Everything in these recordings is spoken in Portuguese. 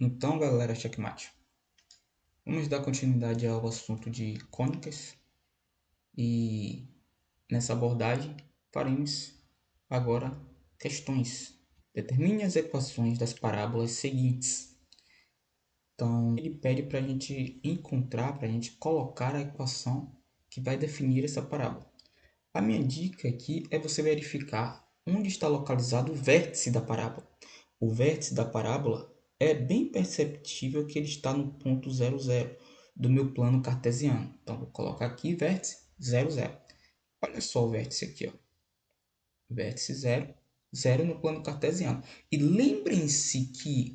Então, galera, checkmate. Vamos dar continuidade ao assunto de cônicas e nessa abordagem faremos agora questões. Determine as equações das parábolas seguintes. Então, ele pede para a gente encontrar, para a gente colocar a equação que vai definir essa parábola. A minha dica aqui é você verificar onde está localizado o vértice da parábola. O vértice da parábola é bem perceptível que ele está no ponto 0, 0 do meu plano cartesiano. Então, vou colocar aqui vértice 0, 0. Olha só o vértice aqui, ó. Vértice 0, 0 no plano cartesiano. E lembrem-se que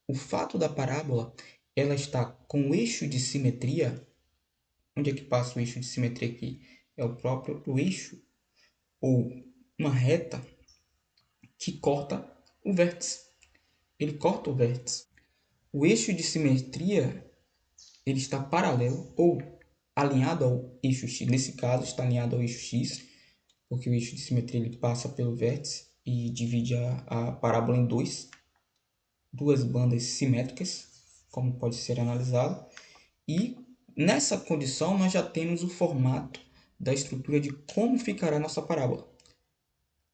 o fato da parábola ela está com o eixo de simetria. Onde é que passa o eixo de simetria aqui? É o próprio eixo ou uma reta que corta o vértice. Ele corta o vértice. O eixo de simetria ele está paralelo ou alinhado ao eixo x. Nesse caso, está alinhado ao eixo x, porque o eixo de simetria ele passa pelo vértice e divide a parábola em duas bandas simétricas, como pode ser analisado. E nessa condição, nós já temos o formato da estrutura de como ficará a nossa parábola.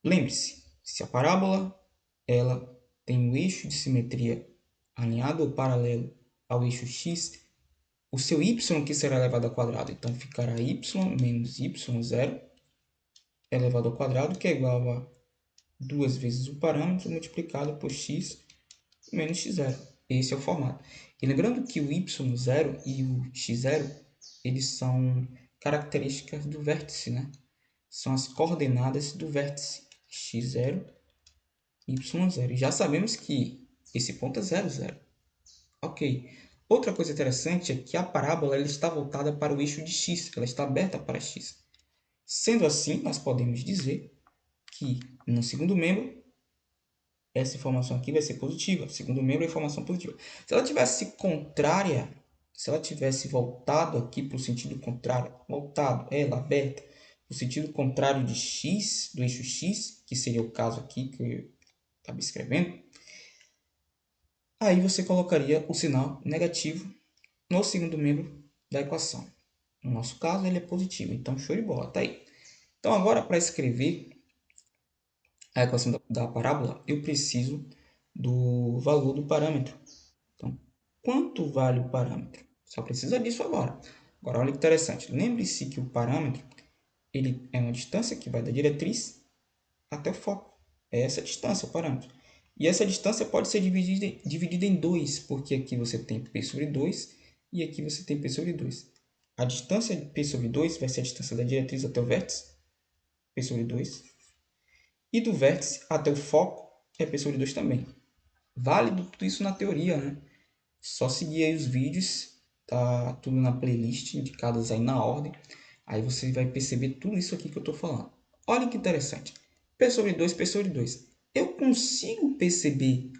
Lembre-se, se a parábola ela tem o eixo de simetria alinhado ou paralelo ao eixo x, o seu y que será elevado ao quadrado. Então, ficará y menos y0 elevado ao quadrado, que é igual a 2 vezes o parâmetro multiplicado por x menos x0. Esse é o formato. E lembrando que o y0 e o x0 eles são características do vértice, né? São as coordenadas do vértice x0 e y0. E já sabemos que esse ponto é 0, 0. Ok. Outra coisa interessante é que a parábola ela está voltada para o eixo de x, ela está aberta para x. Sendo assim, nós podemos dizer que no segundo membro, essa informação aqui vai ser positiva. Segundo membro, a informação positiva. Se ela tivesse contrária, se ela tivesse voltado aqui para o sentido contrário, voltado, ela aberta, no sentido contrário de x, do eixo x, que seria o caso aqui que eu estava escrevendo, aí você colocaria o sinal negativo no segundo membro da equação. No nosso caso, ele é positivo, então show de bola, tá aí. Então agora, para escrever a equação da parábola, eu preciso do valor do parâmetro. Então, quanto vale o parâmetro? Só precisa disso agora. Agora, olha que interessante. Lembre-se que o parâmetro ele é uma distância que vai da diretriz até o foco. É essa distância, o parâmetro. E essa distância pode ser dividida em dois, porque aqui você tem P sobre 2 e aqui você tem P sobre 2. A distância de P sobre 2 vai ser a distância da diretriz até o vértice, P sobre 2. E do vértice até o foco é P sobre 2 também. Válido tudo isso na teoria, né? Só seguir aí os vídeos, tá tudo na playlist, indicadas aí na ordem. Aí você vai perceber tudo isso aqui que eu estou falando. Olha que interessante. P sobre 2, P sobre 2. Eu consigo perceber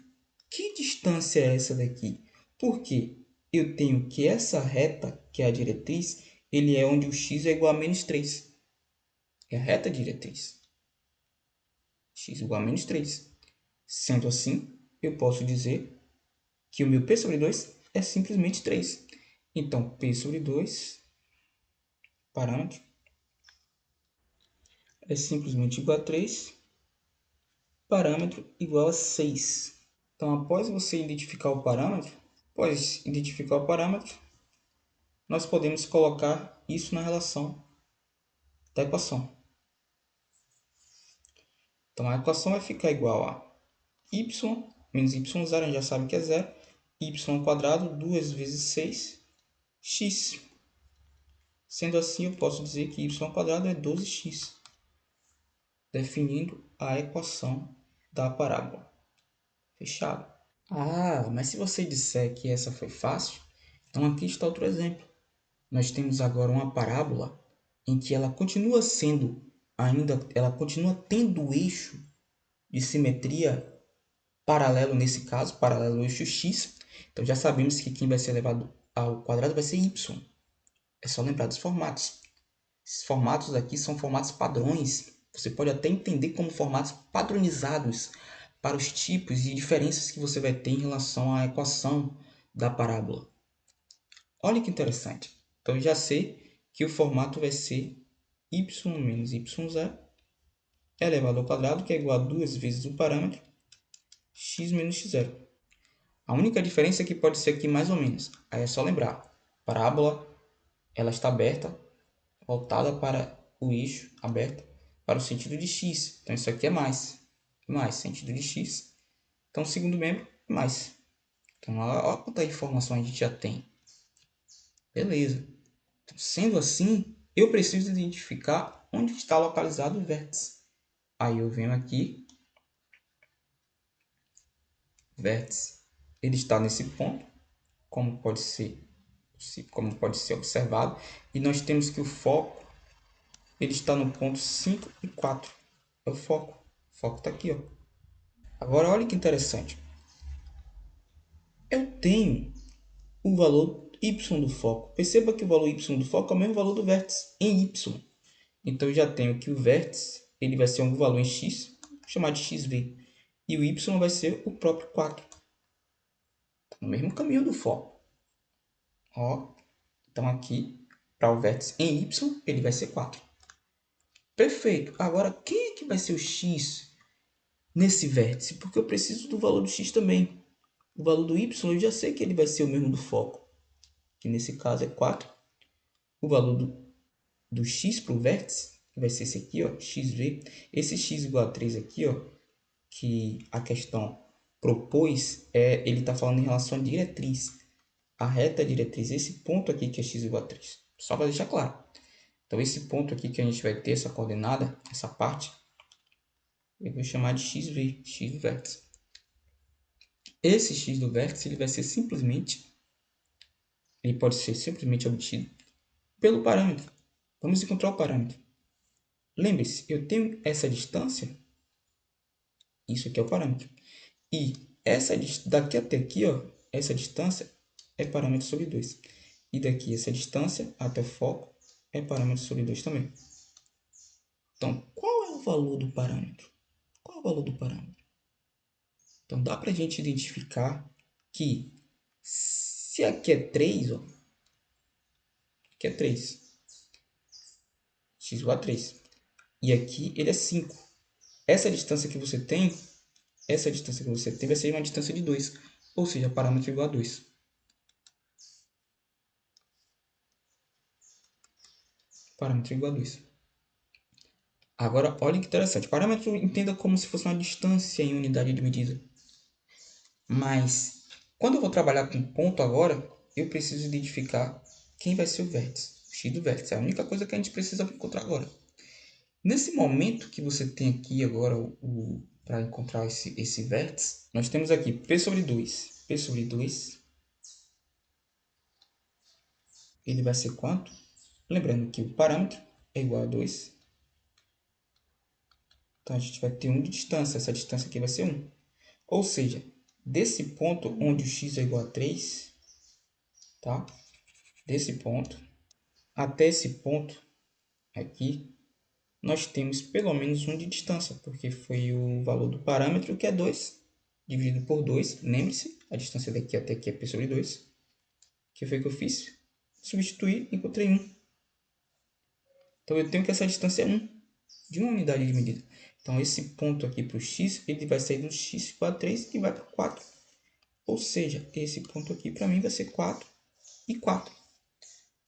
que distância é essa daqui. Porque eu tenho que essa reta, que é a diretriz, ele é onde o x é igual a menos 3. É a reta diretriz. X igual a menos 3. Sendo assim, eu posso dizer que o meu P sobre 2 é simplesmente 3. Então, P sobre 2, parâmetro, é simplesmente igual a 3, parâmetro igual a 6. Então, após você identificar o parâmetro, nós podemos colocar isso na relação da equação. Então, a equação vai ficar igual a y menos y0, a gente já sabe que é 0, y quadrado 2 vezes 6, x. Sendo assim, eu posso dizer que y quadrado é 12x, definindo a equação da parábola. Fechado? Ah, mas se você disser que essa foi fácil, então aqui está outro exemplo. Nós temos agora uma parábola em que ela continua tendo o eixo de simetria paralelo nesse caso, paralelo ao eixo x. Então já sabemos que quem vai ser elevado ao quadrado vai ser y. É só lembrar dos formatos. Esses formatos aqui são formatos padrões. Você pode até entender como formatos padronizados para os tipos e diferenças que você vai ter em relação à equação da parábola. Olha que interessante. Então, eu já sei que o formato vai ser y menos y0 elevado ao quadrado, que é igual a 2 vezes o parâmetro x menos x0. A única diferença é que pode ser aqui mais ou menos. Aí é só lembrar. A parábola ela está aberta, voltada para o eixo, aberta para o sentido de x. Então, isso aqui é mais sentido de x. Então, o segundo membro é mais. Então, olha quanta informação a gente já tem. Beleza. Então, sendo assim, eu preciso identificar onde está localizado o vértice. Aí eu venho aqui, vértice, ele está nesse ponto, como pode ser observado, e nós temos que o foco ele está no ponto 5 e 4. É o foco. O foco está aqui, ó. Agora olha que interessante. Eu tenho o valor y do foco. Perceba que o valor y do foco é o mesmo valor do vértice em y. Então eu já tenho que o vértice ele vai ser um valor em x, vou chamar de xv. E o y vai ser o próprio 4. No mesmo caminho do foco. Ó, então aqui, para o vértice em y, ele vai ser 4. Perfeito. Agora, quem é que vai ser o x nesse vértice? Porque eu preciso do valor do x também. O valor do y eu já sei que ele vai ser o mesmo do foco, que nesse caso é 4. O valor do x para o vértice, que vai ser esse aqui, ó, xv. Esse x igual a 3 aqui, ó, que a questão propôs, ele está falando em relação à diretriz. A reta diretriz, esse ponto aqui que é x igual a 3. Só para deixar claro. Então, esse ponto aqui que a gente vai ter, essa coordenada, essa parte, eu vou chamar de xv, x do vértice. Esse x do vértice ele vai ser simplesmente, ele pode ser simplesmente obtido pelo parâmetro. Vamos encontrar o parâmetro. Lembre-se, eu tenho essa distância, isso aqui é o parâmetro. E daqui até aqui, ó, essa distância é parâmetro sobre 2. E daqui essa distância até o foco é parâmetro sobre 2 também. Então, qual é o valor do parâmetro? Qual é o valor do parâmetro? Então, dá para a gente identificar que se aqui é 3, ó, aqui é 3, x igual a 3. E aqui ele é 5. Essa distância que você tem vai ser uma distância de 2. Ou seja, parâmetro igual a 2. Parâmetro igual a 2. Agora, olha que interessante. Parâmetro entenda como se fosse uma distância em unidade de medida. Mas, quando eu vou trabalhar com ponto agora, eu preciso identificar quem vai ser o vértice. O x do vértice. É a única coisa que a gente precisa encontrar agora. Nesse momento que você tem aqui agora para encontrar esse vértice, nós temos aqui P sobre 2. P sobre 2, ele vai ser quanto? Lembrando que o parâmetro é igual a 2. Então, a gente vai ter 1 de distância. Essa distância aqui vai ser 1. Ou seja, desse ponto onde o x é igual a 3, tá? Desse ponto até esse ponto aqui, nós temos pelo menos 1 de distância, porque foi o valor do parâmetro, que é 2, dividido por 2. Lembre-se, a distância daqui até aqui é P sobre 2. O que foi que eu fiz? Substituir, encontrei 1. Então, eu tenho que essa distância é 1, de uma unidade de medida. Então, esse ponto aqui para o x, ele vai sair do x igual a 3 e vai para 4. Ou seja, esse ponto aqui para mim vai ser 4 e 4.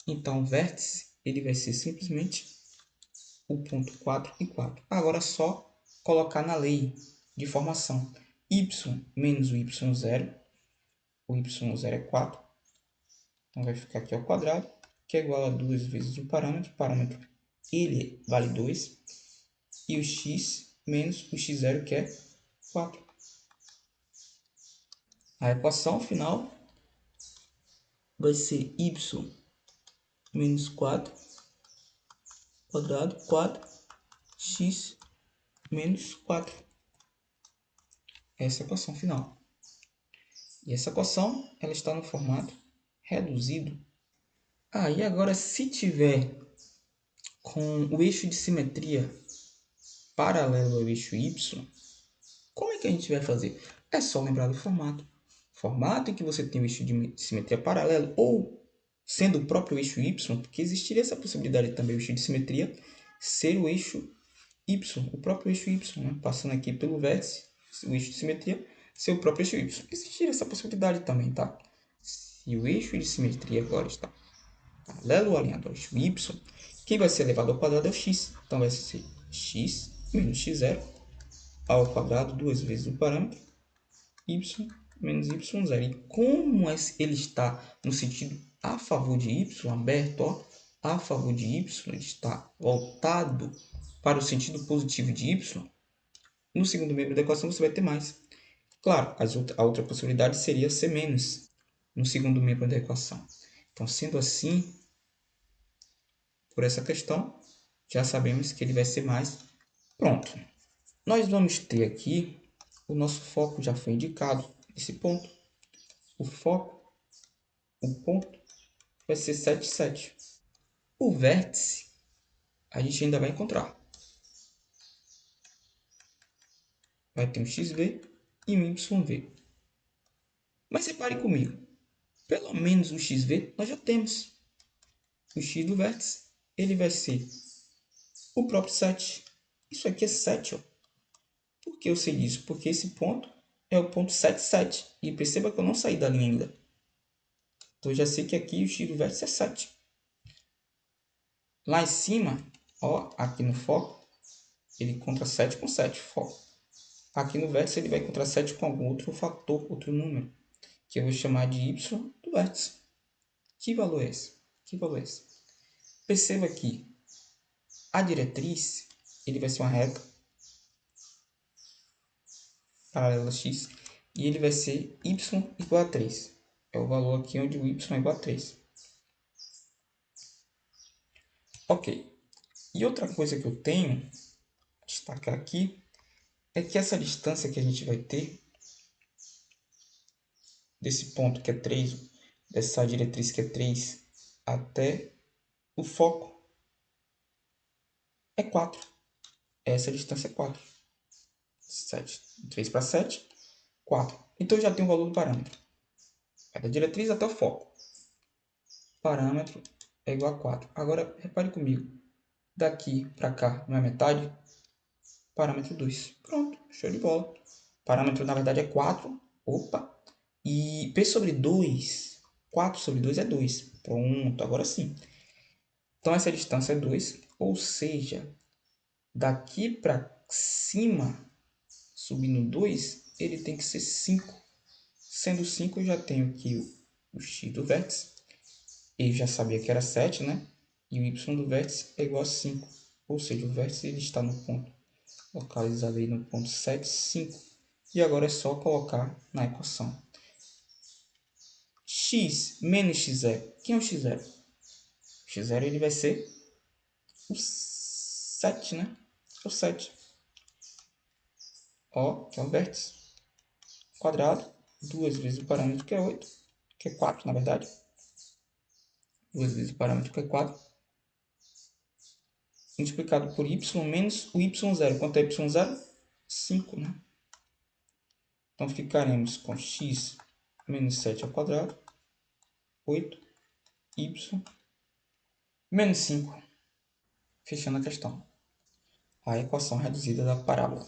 Então, o vértice ele vai ser simplesmente o ponto 4 e 4. Agora é só colocar na lei de formação. Y menos o y0. O y0 é 4. Então, vai ficar aqui ao quadrado, que é igual a 2 vezes o parâmetro. O parâmetro ele vale 2. E o x menos o x0, que é 4. A equação final vai ser y menos 4 quadrado 4x menos 4. Essa é a equação final. E essa equação ela está no formato reduzido. E agora se tiver com o eixo de simetria paralelo ao eixo y, Como é que a gente vai fazer? É só lembrar do formato. Formato em que você tem o eixo de simetria paralelo ou sendo o próprio eixo y, porque existiria essa possibilidade também, o eixo de simetria ser o eixo y, o próprio eixo y, né? Passando aqui pelo vértice, o eixo de simetria ser o próprio eixo y. Existiria essa possibilidade também, tá? Se o eixo de simetria agora está paralelo ou alinhado ao eixo y, quem vai ser elevado ao quadrado é o x. Então vai ser x menos x0 ao quadrado duas vezes o parâmetro y menos y0. E como ele está no sentido a favor de y, aberto, ó, a favor de y, ele está voltado para o sentido positivo de y, no segundo membro da equação você vai ter mais. Claro, a outra possibilidade seria ser menos no segundo membro da equação. Então, sendo assim, por essa questão, já sabemos que ele vai ser mais. Pronto. Nós vamos ter aqui, o nosso foco já foi indicado, esse ponto. O foco, o ponto, vai ser 7, 7. O vértice, a gente ainda vai encontrar. Vai ter um xv e um yv. Mas repare comigo, pelo menos o xv nós já temos. O x do vértice, ele vai ser o próprio 7. Isso aqui é 7, ó. Por que eu sei disso? Porque esse ponto é o ponto 7, 7. E perceba que eu não saí da linha ainda. Então eu já sei que aqui o x do vértice é 7. Lá em cima, ó, aqui no foco, ele encontra 7 com 7, foco. Aqui no vértice ele vai encontrar 7 com algum outro fator, outro número, que eu vou chamar de y do vértice. Que valor é esse? Que valor é esse? Perceba que a diretriz ele vai ser uma reta paralela a x e ele vai ser y igual a 3. É o valor aqui onde o y é igual a 3. Ok. E outra coisa que eu tenho a destacar aqui é que essa distância que a gente vai ter desse ponto que é 3, dessa diretriz que é 3 até o foco é 4. Essa distância é 4. 7. 3 para 7, 4. Então eu já tenho o valor do parâmetro. É da diretriz até o foco. Parâmetro é igual a 4. Agora, repare comigo. Daqui para cá não é metade? Parâmetro 2. Pronto, show de bola. Parâmetro, na verdade, é 4. Opa! E P sobre 2, 4 sobre 2 é 2. Pronto, agora sim. Então, essa distância é 2. Ou seja, daqui para cima, subindo 2, ele tem que ser 5. Sendo 5, eu já tenho aqui o x do vértice. Eu já sabia que era 7, né? E o y do vértice é igual a 5. Ou seja, o vértice ele está no ponto localizado aí no ponto 7, 5. E agora é só colocar na equação. X menos x0. Quem é o x0? O x0 ele vai ser o 7, né? É o 7. Ó, que é o vértice. Quadrado. 2 vezes o parâmetro, que é 8. Que é 4, na verdade. 2 vezes o parâmetro, que é 4. Multiplicado por y menos o y0. Quanto é y0? 5, né? Então, ficaremos com x menos 7 ao quadrado. 8. Y menos 5. Fechando a questão. A equação reduzida da parábola.